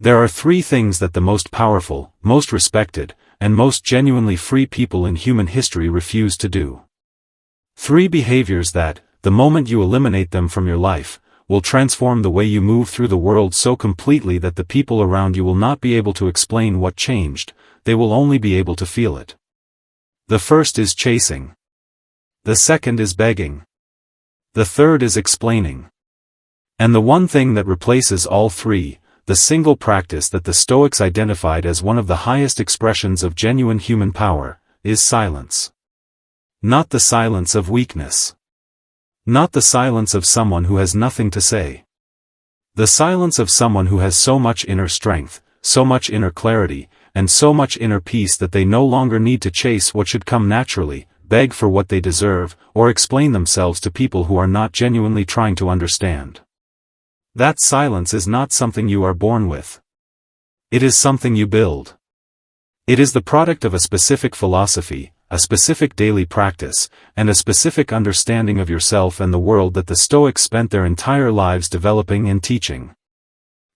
There are three things that the most powerful, most respected, and most genuinely free people in human history refuse to do. Three behaviors that, the moment you eliminate them from your life, will transform the way you move through the world so completely that the people around you will not be able to explain what changed, they will only be able to feel it. The first is chasing. The second is begging. The third is explaining. And the one thing that replaces all three, the single practice that the Stoics identified as one of the highest expressions of genuine human power, is silence. Not the silence of weakness. Not the silence of someone who has nothing to say. The silence of someone who has so much inner strength, so much inner clarity, and so much inner peace that they no longer need to chase what should come naturally, beg for what they deserve, or explain themselves to people who are not genuinely trying to understand. That silence is not something you are born with. It is something you build. It is the product of a specific philosophy, a specific daily practice, and a specific understanding of yourself and the world that the Stoics spent their entire lives developing and teaching.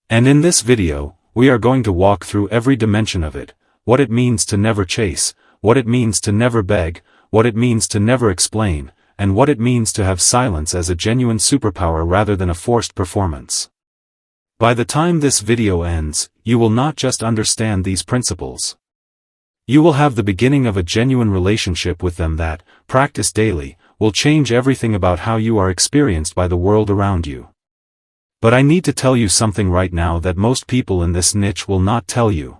And in this video, we are going to walk through every dimension of it, what it means to never chase, what it means to never beg, what it means to never explain, and what it means to have silence as a genuine superpower rather than a forced performance. By the time this video ends, you will not just understand these principles. You will have the beginning of a genuine relationship with them that, practiced daily, will change everything about how you are experienced by the world around you. But I need to tell you something right now that most people in this niche will not tell you.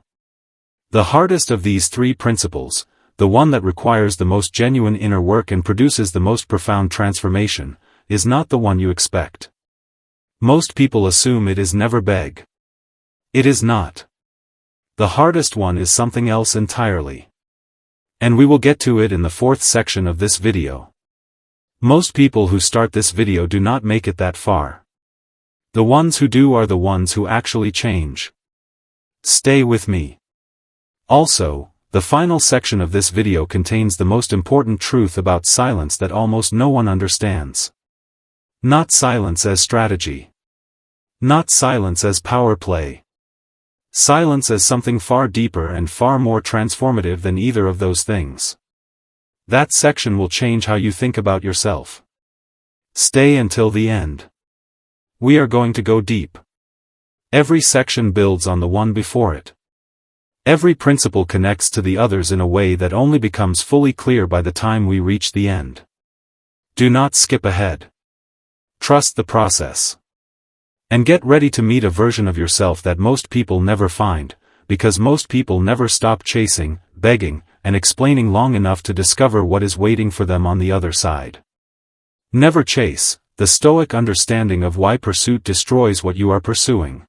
The hardest of these three principles, the one that requires the most genuine inner work and produces the most profound transformation, is not the one you expect. Most people assume it is never beg. It is not. The hardest one is something else entirely. And we will get to it in the fourth section of this video. Most people who start this video do not make it that far. The ones who do are the ones who actually change. Stay with me. Also, the final section of this video contains the most important truth about silence that almost no one understands. Not silence as strategy. Not silence as power play. Silence as something far deeper and far more transformative than either of those things. That section will change how you think about yourself. Stay until the end. We are going to go deep. Every section builds on the one before it. Every principle connects to the others in a way that only becomes fully clear by the time we reach the end. Do not skip ahead. Trust the process. And get ready to meet a version of yourself that most people never find, because most people never stop chasing, begging, and explaining long enough to discover what is waiting for them on the other side. Never chase, the Stoic understanding of why pursuit destroys what you are pursuing.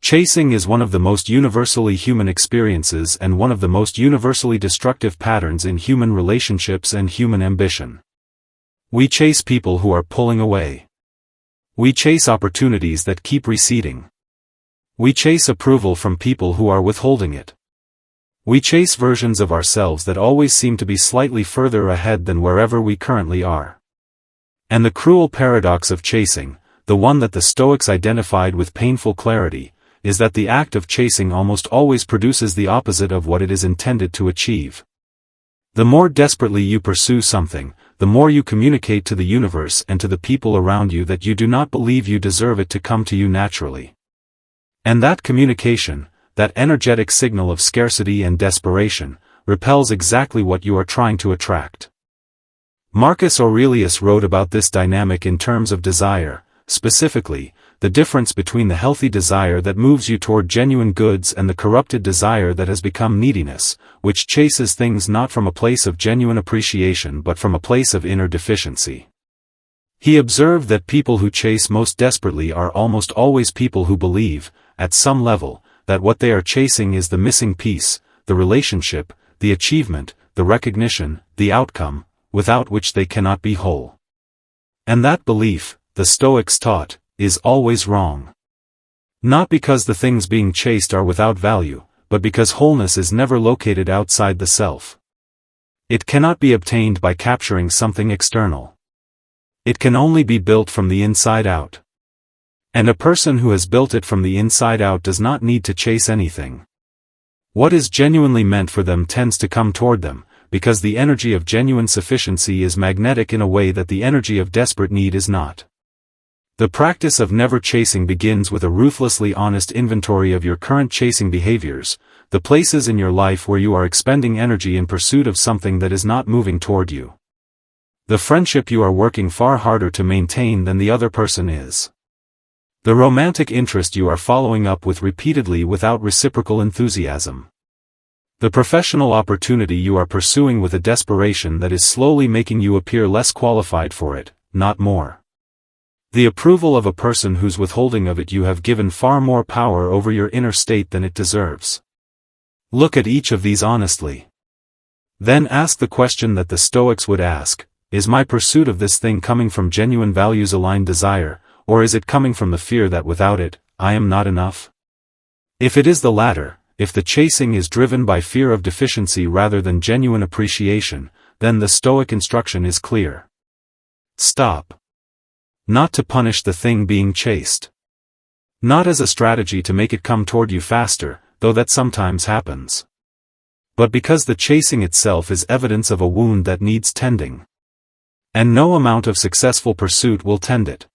Chasing is one of the most universally human experiences and one of the most universally destructive patterns in human relationships and human ambition. We chase people who are pulling away. We chase opportunities that keep receding. We chase approval from people who are withholding it. We chase versions of ourselves that always seem to be slightly further ahead than wherever we currently are. And the cruel paradox of chasing, the one that the Stoics identified with painful clarity, is that the act of chasing almost always produces the opposite of what it is intended to achieve. The more desperately you pursue something, the more you communicate to the universe and to the people around you that you do not believe you deserve it to come to you naturally. And that communication, that energetic signal of scarcity and desperation, repels exactly what you are trying to attract. Marcus Aurelius wrote about this dynamic in terms of desire, specifically, the difference between the healthy desire that moves you toward genuine goods and the corrupted desire that has become neediness, which chases things not from a place of genuine appreciation but from a place of inner deficiency. He observed that people who chase most desperately are almost always people who believe, at some level, that what they are chasing is the missing piece, the relationship, the achievement, the recognition, the outcome, without which they cannot be whole. And that belief, the Stoics taught, is always wrong. Not because the things being chased are without value, but because wholeness is never located outside the self. It cannot be obtained by capturing something external. It can only be built from the inside out. And a person who has built it from the inside out does not need to chase anything. What is genuinely meant for them tends to come toward them, because the energy of genuine sufficiency is magnetic in a way that the energy of desperate need is not. The practice of never chasing begins with a ruthlessly honest inventory of your current chasing behaviors, the places in your life where you are expending energy in pursuit of something that is not moving toward you. The friendship you are working far harder to maintain than the other person is. The romantic interest you are following up with repeatedly without reciprocal enthusiasm. The professional opportunity you are pursuing with a desperation that is slowly making you appear less qualified for it, not more. The approval of a person whose withholding of it you have given far more power over your inner state than it deserves. Look at each of these honestly. Then ask the question that the Stoics would ask: is my pursuit of this thing coming from genuine values-aligned desire, or is it coming from the fear that without it, I am not enough? If it is the latter, if the chasing is driven by fear of deficiency rather than genuine appreciation, then the Stoic instruction is clear. Stop. Not to punish the thing being chased. Not as a strategy to make it come toward you faster, though that sometimes happens. But because the chasing itself is evidence of a wound that needs tending. And no amount of successful pursuit will tend it.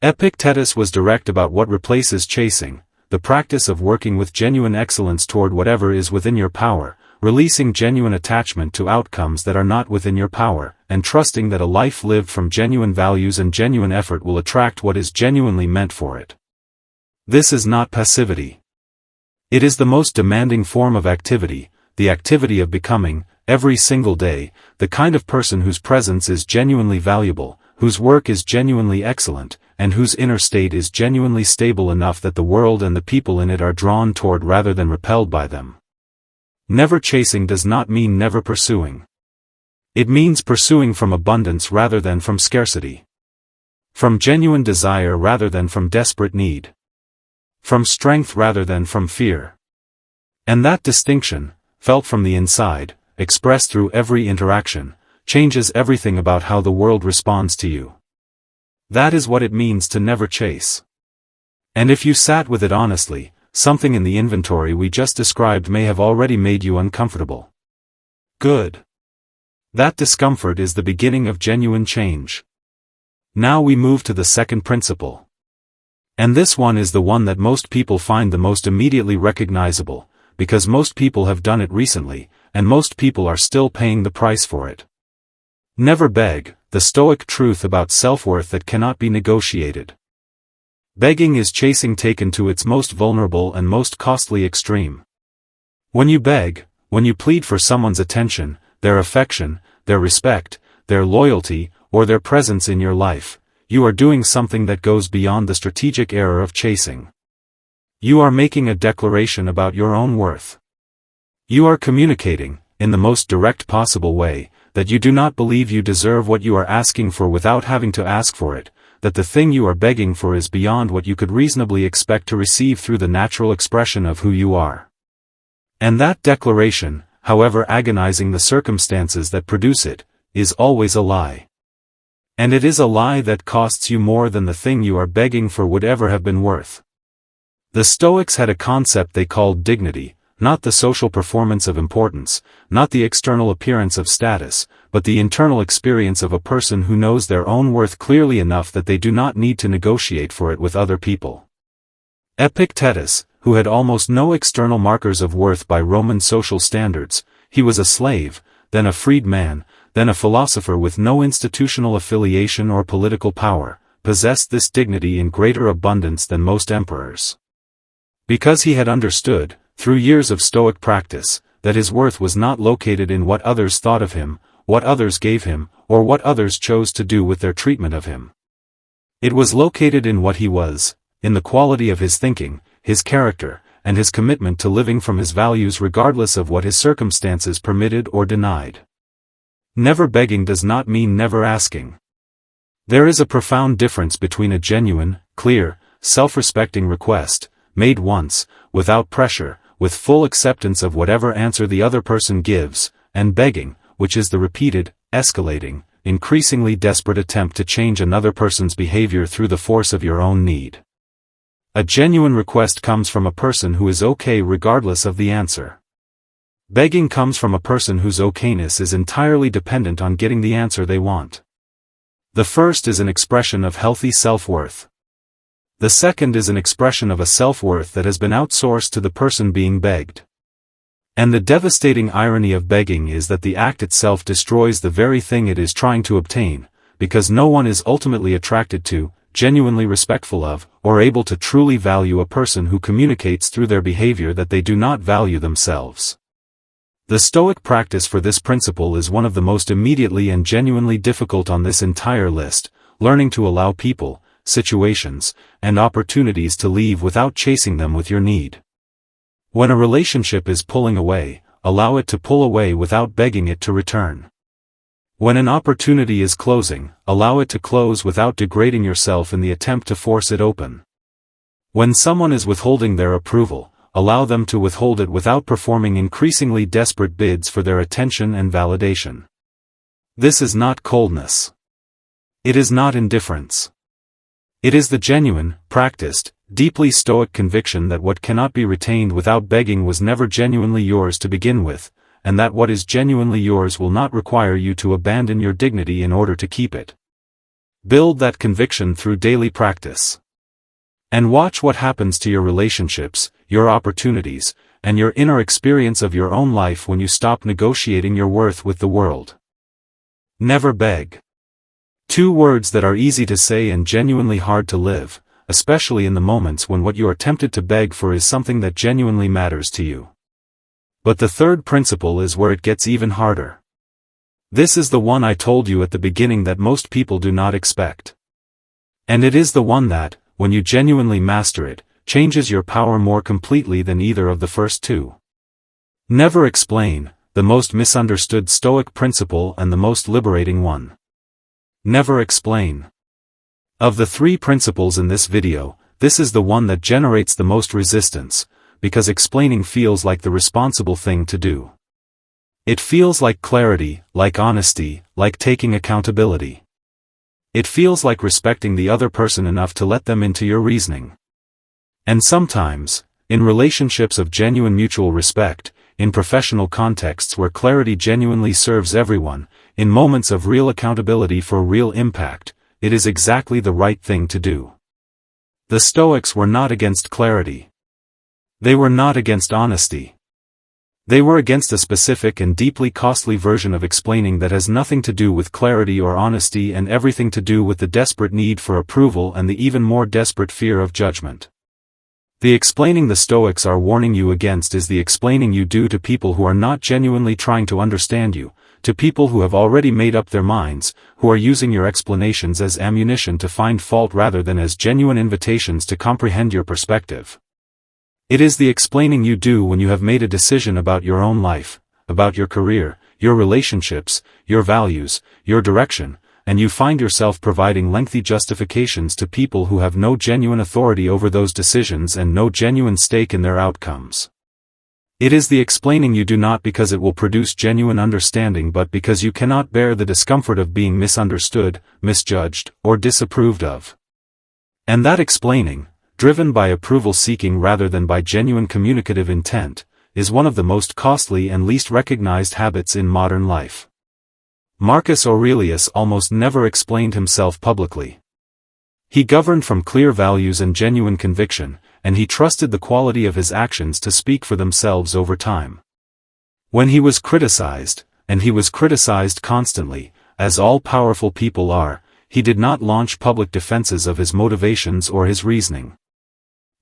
Epictetus was direct about what replaces chasing: the practice of working with genuine excellence toward whatever is within your power, releasing genuine attachment to outcomes that are not within your power, and trusting that a life lived from genuine values and genuine effort will attract what is genuinely meant for it. This is not passivity. It is the most demanding form of activity, the activity of becoming, every single day, the kind of person whose presence is genuinely valuable, whose work is genuinely excellent, and whose inner state is genuinely stable enough that the world and the people in it are drawn toward rather than repelled by them. Never chasing does not mean never pursuing. It means pursuing from abundance rather than from scarcity. From genuine desire rather than from desperate need. From strength rather than from fear. And that distinction, felt from the inside, expressed through every interaction, changes everything about how the world responds to you. That is what it means to never chase. And if you sat with it honestly, something in the inventory we just described may have already made you uncomfortable. Good. That discomfort is the beginning of genuine change. Now we move to the second principle. And this one is the one that most people find the most immediately recognizable, because most people have done it recently, and most people are still paying the price for it. Never beg, the Stoic truth about self-worth that cannot be negotiated. Begging is chasing taken to its most vulnerable and most costly extreme. When you beg, when you plead for someone's attention, their affection, their respect, their loyalty, or their presence in your life, you are doing something that goes beyond the strategic error of chasing. You are making a declaration about your own worth. You are communicating, in the most direct possible way, that you do not believe you deserve what you are asking for without having to ask for it, that the thing you are begging for is beyond what you could reasonably expect to receive through the natural expression of who you are. And that declaration, however agonizing the circumstances that produce it, is always a lie. And it is a lie that costs you more than the thing you are begging for would ever have been worth. The Stoics had a concept they called dignity, not the social performance of importance, not the external appearance of status, but the internal experience of a person who knows their own worth clearly enough that they do not need to negotiate for it with other people. Epictetus, who had almost no external markers of worth by Roman social standards, he was a slave, then a freed man, then a philosopher with no institutional affiliation or political power, possessed this dignity in greater abundance than most emperors. Because he had understood, through years of Stoic practice, that his worth was not located in what others thought of him, what others gave him, or what others chose to do with their treatment of him. It was located in what he was, in the quality of his thinking, his character, and his commitment to living from his values regardless of what his circumstances permitted or denied. Never begging does not mean never asking. There is a profound difference between a genuine, clear, self-respecting request, made once, without pressure, with full acceptance of whatever answer the other person gives, and begging, which is the repeated, escalating, increasingly desperate attempt to change another person's behavior through the force of your own need. A genuine request comes from a person who is okay regardless of the answer. Begging comes from a person whose okayness is entirely dependent on getting the answer they want. The first is an expression of healthy self-worth. The second is an expression of a self-worth that has been outsourced to the person being begged. And the devastating irony of begging is that the act itself destroys the very thing it is trying to obtain, because no one is ultimately attracted to, genuinely respectful of, or able to truly value a person who communicates through their behavior that they do not value themselves. The Stoic practice for this principle is one of the most immediately and genuinely difficult on this entire list, learning to allow people, situations, and opportunities to leave without chasing them with your need. When a relationship is pulling away, allow it to pull away without begging it to return. When an opportunity is closing, allow it to close without degrading yourself in the attempt to force it open. When someone is withholding their approval, allow them to withhold it without performing increasingly desperate bids for their attention and validation. This is not coldness. It is not indifference. It is the genuine, practiced, deeply Stoic conviction that what cannot be retained without begging was never genuinely yours to begin with, and that what is genuinely yours will not require you to abandon your dignity in order to keep it. Build that conviction through daily practice. And watch what happens to your relationships, your opportunities, and your inner experience of your own life when you stop negotiating your worth with the world. Never beg. Two words that are easy to say and genuinely hard to live, especially in the moments when what you are tempted to beg for is something that genuinely matters to you. But the third principle is where it gets even harder. This is the one I told you at the beginning that most people do not expect. And it is the one that, when you genuinely master it, changes your power more completely than either of the first two. Never explain, the most misunderstood Stoic principle and the most liberating one. Never explain. Of the three principles in this video, this is the one that generates the most resistance, because explaining feels like the responsible thing to do. It feels like clarity, like honesty, like taking accountability. It feels like respecting the other person enough to let them into your reasoning. And sometimes, in relationships of genuine mutual respect, in professional contexts where clarity genuinely serves everyone, in moments of real accountability for real impact, it is exactly the right thing to do. The Stoics were not against clarity. They were not against honesty. They were against a specific and deeply costly version of explaining that has nothing to do with clarity or honesty and everything to do with the desperate need for approval and the even more desperate fear of judgment. The explaining the Stoics are warning you against is the explaining you do to people who are not genuinely trying to understand you, to people who have already made up their minds, who are using your explanations as ammunition to find fault rather than as genuine invitations to comprehend your perspective. It is the explaining you do when you have made a decision about your own life, about your career, your relationships, your values, your direction, and you find yourself providing lengthy justifications to people who have no genuine authority over those decisions and no genuine stake in their outcomes. It is the explaining you do not because it will produce genuine understanding but because you cannot bear the discomfort of being misunderstood, misjudged, or disapproved of. And that explaining, driven by approval-seeking rather than by genuine communicative intent, is one of the most costly and least recognized habits in modern life. Marcus Aurelius almost never explained himself publicly. He governed from clear values and genuine conviction, and he trusted the quality of his actions to speak for themselves over time. When he was criticized, and he was criticized constantly, as all powerful people are, he did not launch public defenses of his motivations or his reasoning.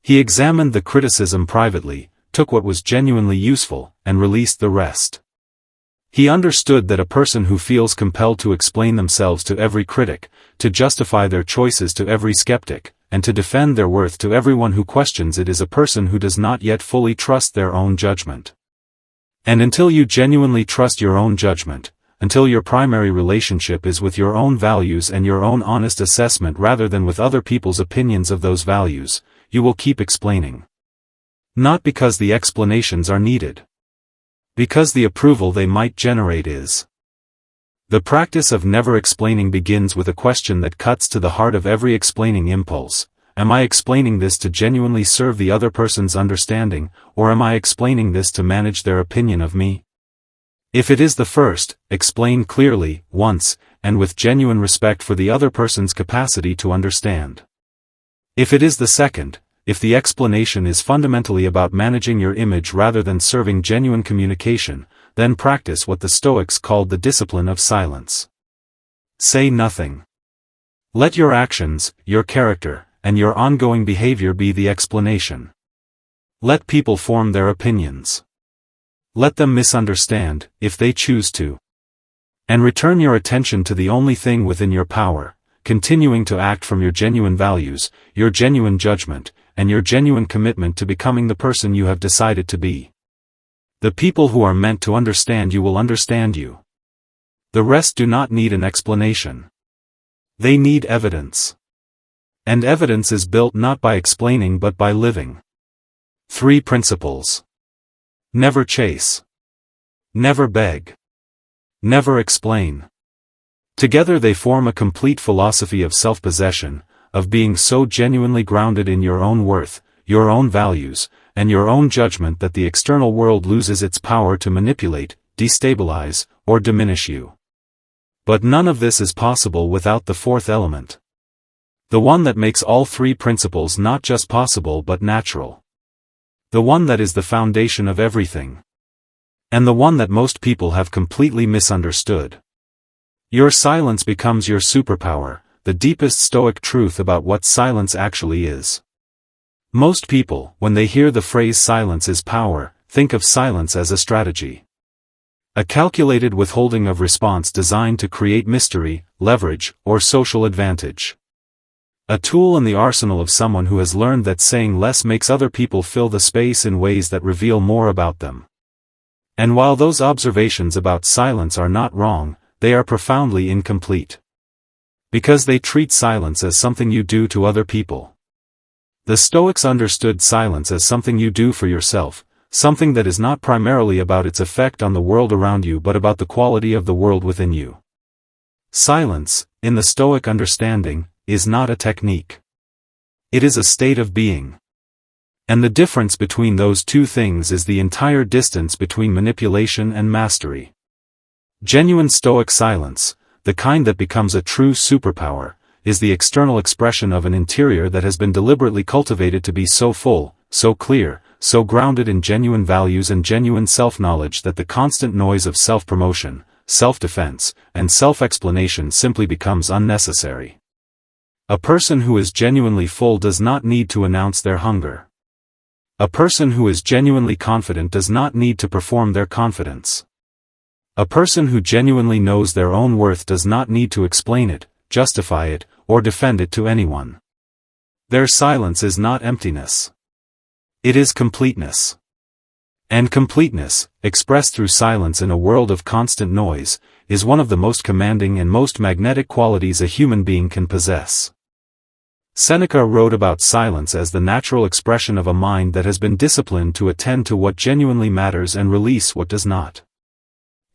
He examined the criticism privately, took what was genuinely useful, and released the rest. He understood that a person who feels compelled to explain themselves to every critic, to justify their choices to every skeptic, and to defend their worth to everyone who questions it is a person who does not yet fully trust their own judgment. And until you genuinely trust your own judgment, until your primary relationship is with your own values and your own honest assessment rather than with other people's opinions of those values, you will keep explaining. Not because the explanations are needed. Because the approval they might generate is. The practice of never explaining begins with a question that cuts to the heart of every explaining impulse, am I explaining this to genuinely serve the other person's understanding, or am I explaining this to manage their opinion of me? If it is the first, explain clearly, once, and with genuine respect for the other person's capacity to understand. If it is the second, if the explanation is fundamentally about managing your image rather than serving genuine communication, then practice what the Stoics called the discipline of silence. Say nothing. Let your actions, your character, and your ongoing behavior be the explanation. Let people form their opinions. Let them misunderstand, if they choose to. And return your attention to the only thing within your power, continuing to act from your genuine values, your genuine judgment, and your genuine commitment to becoming the person you have decided to be. The people who are meant to understand you will understand you. The rest do not need an explanation. They need evidence. And evidence is built not by explaining but by living. 3 principles. Never chase. Never beg. Never explain. Together they form a complete philosophy of self-possession, of being so genuinely grounded in your own worth, your own values, and your own judgment that the external world loses its power to manipulate, destabilize, or diminish you. But none of this is possible without the fourth element. The one that makes all 3 principles not just possible but natural. The one that is the foundation of everything. And the one that most people have completely misunderstood. Your silence becomes your superpower, the deepest Stoic truth about what silence actually is. Most people, when they hear the phrase silence is power, think of silence as a strategy. A calculated withholding of response designed to create mystery, leverage, or social advantage. A tool in the arsenal of someone who has learned that saying less makes other people fill the space in ways that reveal more about them. And while those observations about silence are not wrong, they are profoundly incomplete. Because they treat silence as something you do to other people. The Stoics understood silence as something you do for yourself, something that is not primarily about its effect on the world around you but about the quality of the world within you. Silence, in the Stoic understanding, is not a technique. It is a state of being. And the difference between those two things is the entire distance between manipulation and mastery. Genuine Stoic silence, the kind that becomes a true superpower, is the external expression of an interior that has been deliberately cultivated to be so full, so clear, so grounded in genuine values and genuine self-knowledge that the constant noise of self-promotion, self-defense, and self-explanation simply becomes unnecessary. A person who is genuinely full does not need to announce their hunger. A person who is genuinely confident does not need to perform their confidence. A person who genuinely knows their own worth does not need to explain it, justify it, or defend it to anyone. Their silence is not emptiness. It is completeness. And completeness, expressed through silence in a world of constant noise, is one of the most commanding and most magnetic qualities a human being can possess. Seneca wrote about silence as the natural expression of a mind that has been disciplined to attend to what genuinely matters and release what does not.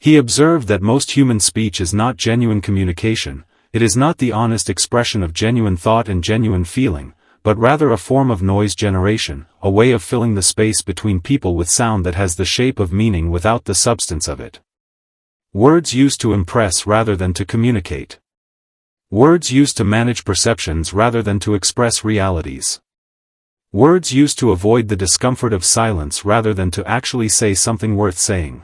He observed that most human speech is not genuine communication, it is not the honest expression of genuine thought and genuine feeling, but rather a form of noise generation, a way of filling the space between people with sound that has the shape of meaning without the substance of it. Words used to impress rather than to communicate. Words used to manage perceptions rather than to express realities. Words used to avoid the discomfort of silence rather than to actually say something worth saying.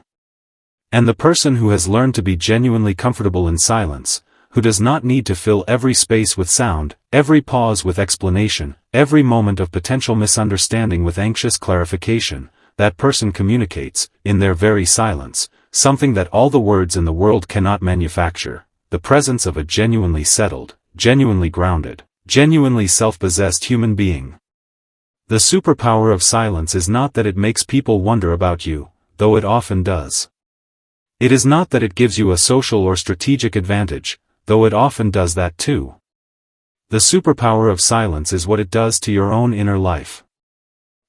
And the person who has learned to be genuinely comfortable in silence, who does not need to fill every space with sound, every pause with explanation, every moment of potential misunderstanding with anxious clarification, that person communicates, in their very silence, something that all the words in the world cannot manufacture, the presence of a genuinely settled, genuinely grounded, genuinely self-possessed human being. The superpower of silence is not that it makes people wonder about you, though it often does. It is not that it gives you a social or strategic advantage, though it often does that too. The superpower of silence is what it does to your own inner life.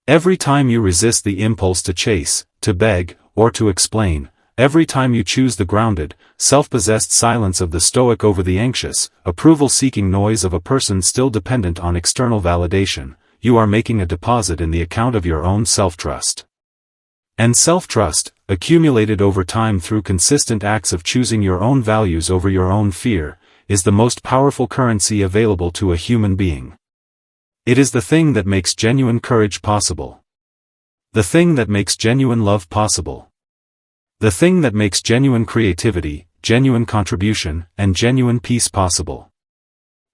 Every time you resist the impulse to chase, to beg, or to explain, every time you choose the grounded, self-possessed silence of the Stoic over the anxious, approval-seeking noise of a person still dependent on external validation, you are making a deposit in the account of your own self-trust. And self-trust, accumulated over time through consistent acts of choosing your own values over your own fear, is the most powerful currency available to a human being. It is the thing that makes genuine courage possible. The thing that makes genuine love possible. The thing that makes genuine creativity, genuine contribution, and genuine peace possible.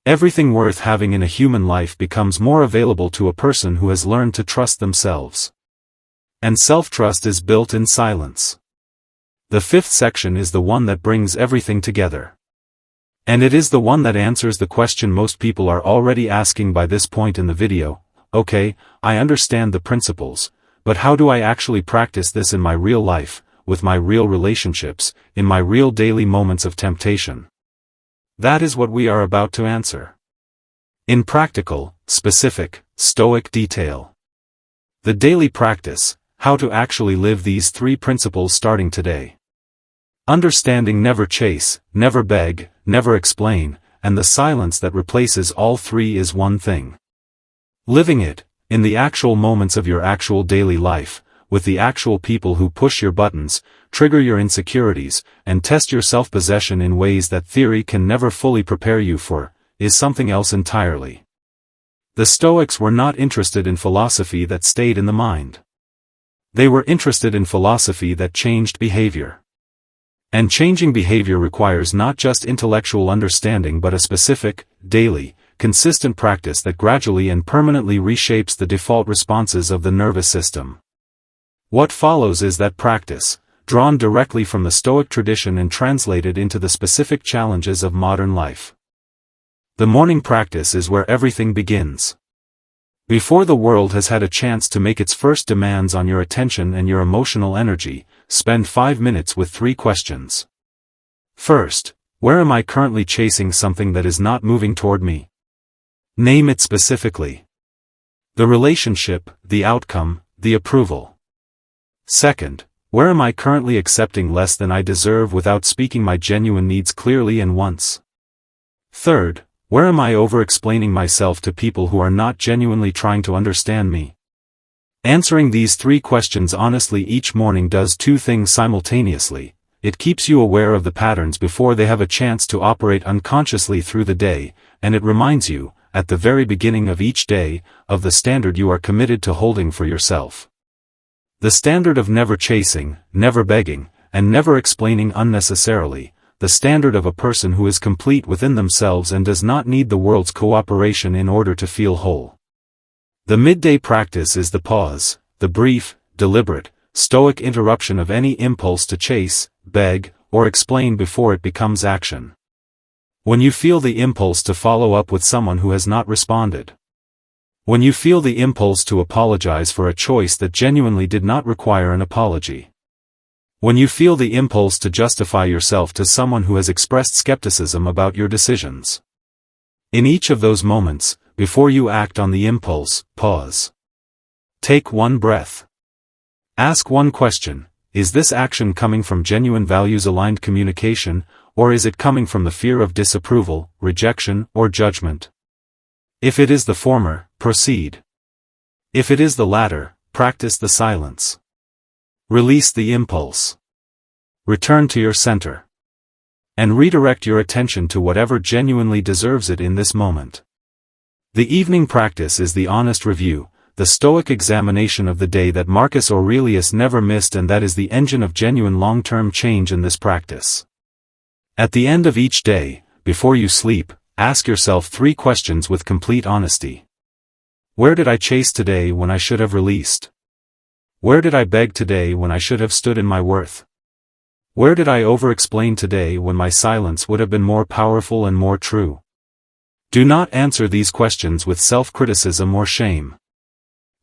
Everything worth having in a human life becomes more available to a person who has learned to trust themselves. And self-trust is built in silence. The fifth section is the one that brings everything together. And it is the one that answers the question most people are already asking by this point in the video. Okay, I understand the principles, but how do I actually practice this in my real life, with my real relationships, in my real daily moments of temptation? That is what we are about to answer. In practical, specific, Stoic detail. The daily practice, how to actually live these three principles starting today. Understanding never chase, never beg, never explain, and the silence that replaces all three is one thing. Living it, in the actual moments of your actual daily life, with the actual people who push your buttons, trigger your insecurities, and test your self-possession in ways that theory can never fully prepare you for, is something else entirely. The Stoics were not interested in philosophy that stayed in the mind. They were interested in philosophy that changed behavior. And changing behavior requires not just intellectual understanding but a specific, daily, consistent practice that gradually and permanently reshapes the default responses of the nervous system. What follows is that practice, drawn directly from the Stoic tradition and translated into the specific challenges of modern life. The morning practice is where everything begins. Before the world has had a chance to make its first demands on your attention and your emotional energy, spend 5 minutes with 3 questions. First, where am I currently chasing something that is not moving toward me? Name it specifically. The relationship, the outcome, the approval. Second, where am I currently accepting less than I deserve without speaking my genuine needs clearly and once? Third, where am I over-explaining myself to people who are not genuinely trying to understand me? Answering these 3 questions honestly each morning does 2 things simultaneously. It keeps you aware of the patterns before they have a chance to operate unconsciously through the day, and it reminds you, at the very beginning of each day, of the standard you are committed to holding for yourself. The standard of never chasing, never begging, and never explaining unnecessarily. The standard of a person who is complete within themselves and does not need the world's cooperation in order to feel whole. The midday practice is the pause, the brief, deliberate, Stoic interruption of any impulse to chase, beg, or explain before it becomes action. When you feel the impulse to follow up with someone who has not responded. When you feel the impulse to apologize for a choice that genuinely did not require an apology. When you feel the impulse to justify yourself to someone who has expressed skepticism about your decisions. In each of those moments, before you act on the impulse, pause. Take 1 breath. Ask 1 question, is this action coming from genuine values-aligned communication, or is it coming from the fear of disapproval, rejection, or judgment? If it is the former, proceed. If it is the latter, practice the silence. Release the impulse. Return to your center. And redirect your attention to whatever genuinely deserves it in this moment. The evening practice is the honest review, the Stoic examination of the day that Marcus Aurelius never missed, and that is the engine of genuine long-term change in this practice. At the end of each day, before you sleep, ask yourself 3 questions with complete honesty. Where did I chase today when I should have released? Where did I beg today when I should have stood in my worth? Where did I over-explain today when my silence would have been more powerful and more true? Do not answer these questions with self-criticism or shame.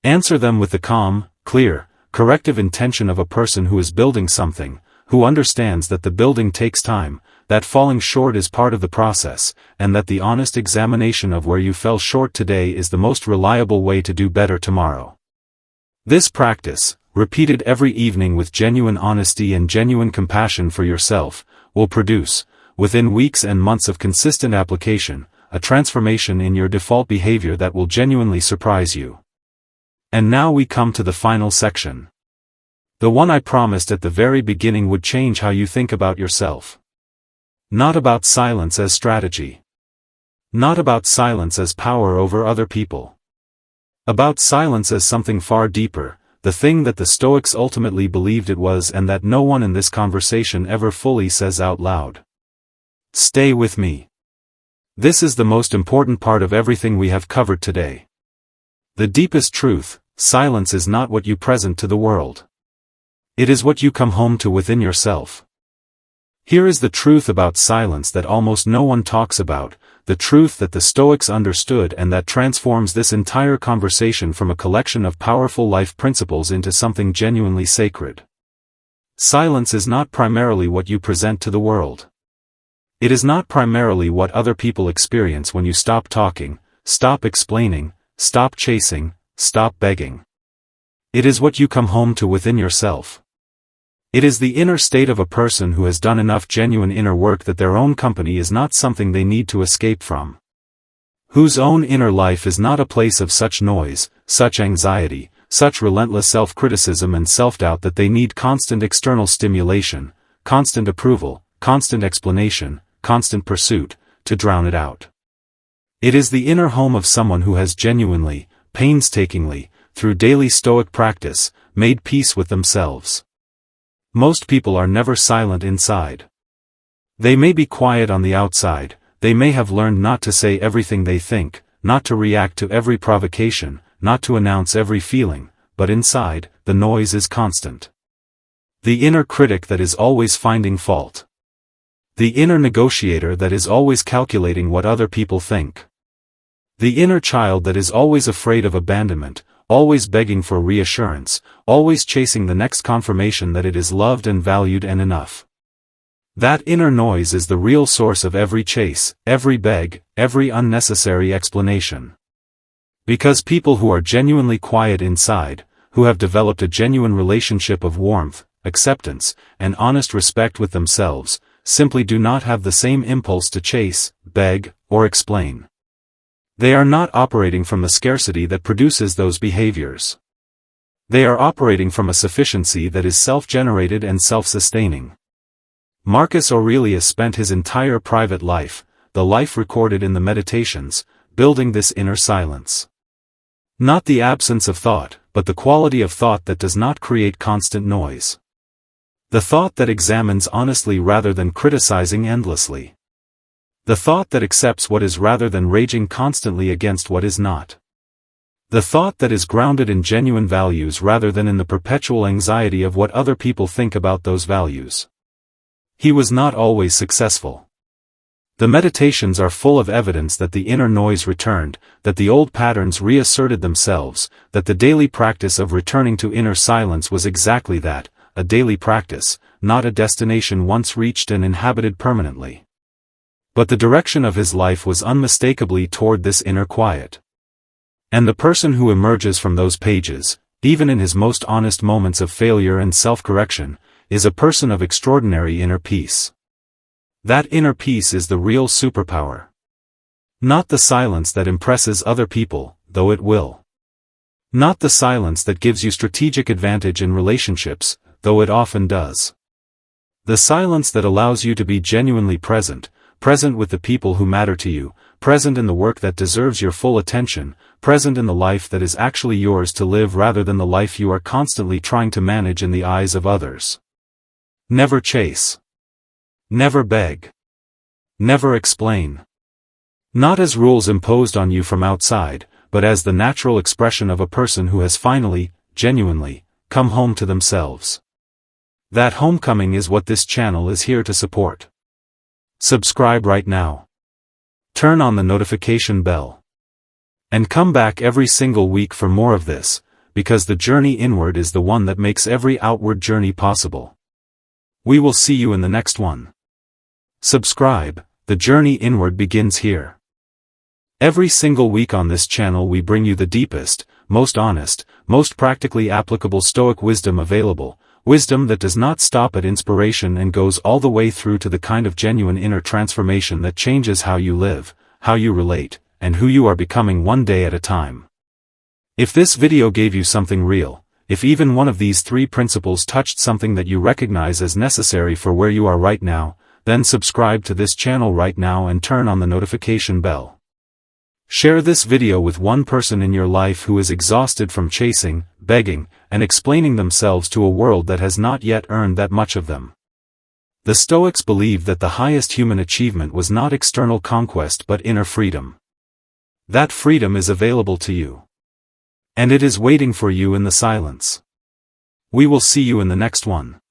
Answer them with the calm, clear, corrective intention of a person who is building something, who understands that the building takes time, that falling short is part of the process, and that the honest examination of where you fell short today is the most reliable way to do better tomorrow. This practice, repeated every evening with genuine honesty and genuine compassion for yourself, will produce, within weeks and months of consistent application, a transformation in your default behavior that will genuinely surprise you. And now we come to the final section. The one I promised at the very beginning would change how you think about yourself. Not about silence as strategy. Not about silence as power over other people. About silence as something far deeper, the thing that the Stoics ultimately believed it was and that no one in this conversation ever fully says out loud. Stay with me. This is the most important part of everything we have covered today. The deepest truth, silence is not what you present to the world. It is what you come home to within yourself. Here is the truth about silence that almost no one talks about, the truth that the Stoics understood and that transforms this entire conversation from a collection of powerful life principles into something genuinely sacred. Silence is not primarily what you present to the world. It is not primarily what other people experience when you stop talking, stop explaining, stop chasing, stop begging. It is what you come home to within yourself. It is the inner state of a person who has done enough genuine inner work that their own company is not something they need to escape from. Whose own inner life is not a place of such noise, such anxiety, such relentless self-criticism and self-doubt that they need constant external stimulation, constant approval, constant explanation, constant pursuit, to drown it out. It is the inner home of someone who has genuinely, painstakingly, through daily Stoic practice, made peace with themselves. Most people are never silent inside. They may be quiet on the outside, they may have learned not to say everything they think, not to react to every provocation, not to announce every feeling, but inside, the noise is constant. The inner critic that is always finding fault. The inner negotiator that is always calculating what other people think. The inner child that is always afraid of abandonment, always begging for reassurance, always chasing the next confirmation that it is loved and valued and enough. That inner noise is the real source of every chase, every beg, every unnecessary explanation. Because people who are genuinely quiet inside, who have developed a genuine relationship of warmth, acceptance, and honest respect with themselves, simply do not have the same impulse to chase, beg, or explain. They are not operating from the scarcity that produces those behaviors. They are operating from a sufficiency that is self-generated and self-sustaining. Marcus Aurelius spent his entire private life, the life recorded in the Meditations, building this inner silence. Not the absence of thought, but the quality of thought that does not create constant noise. The thought that examines honestly rather than criticizing endlessly. The thought that accepts what is rather than raging constantly against what is not. The thought that is grounded in genuine values rather than in the perpetual anxiety of what other people think about those values. He was not always successful. The Meditations are full of evidence that the inner noise returned, that the old patterns reasserted themselves, that the daily practice of returning to inner silence was exactly that, a daily practice, not a destination once reached and inhabited permanently. But the direction of his life was unmistakably toward this inner quiet. And the person who emerges from those pages, even in his most honest moments of failure and self-correction, is a person of extraordinary inner peace. That inner peace is the real superpower. Not the silence that impresses other people, though it will. Not the silence that gives you strategic advantage in relationships, though it often does. The silence that allows you to be genuinely present, present with the people who matter to you, present in the work that deserves your full attention, present in the life that is actually yours to live rather than the life you are constantly trying to manage in the eyes of others. Never chase. Never beg. Never explain. Not as rules imposed on you from outside, but as the natural expression of a person who has finally, genuinely, come home to themselves. That homecoming is what this channel is here to support. Subscribe right now. Turn on the notification bell. And come back every single week for more of this, because the journey inward is the one that makes every outward journey possible. We will see you in the next one. Subscribe, the journey inward begins here. Every single week on this channel we bring you the deepest, most honest, most practically applicable Stoic wisdom available, wisdom that does not stop at inspiration and goes all the way through to the kind of genuine inner transformation that changes how you live, how you relate, and who you are becoming one day at a time. If this video gave you something real, if even one of these 3 principles touched something that you recognize as necessary for where you are right now, then subscribe to this channel right now and turn on the notification bell. Share this video with one person in your life who is exhausted from chasing, begging, and explaining themselves to a world that has not yet earned that much of them. The Stoics believed that the highest human achievement was not external conquest but inner freedom. That freedom is available to you. And it is waiting for you in the silence. We will see you in the next one.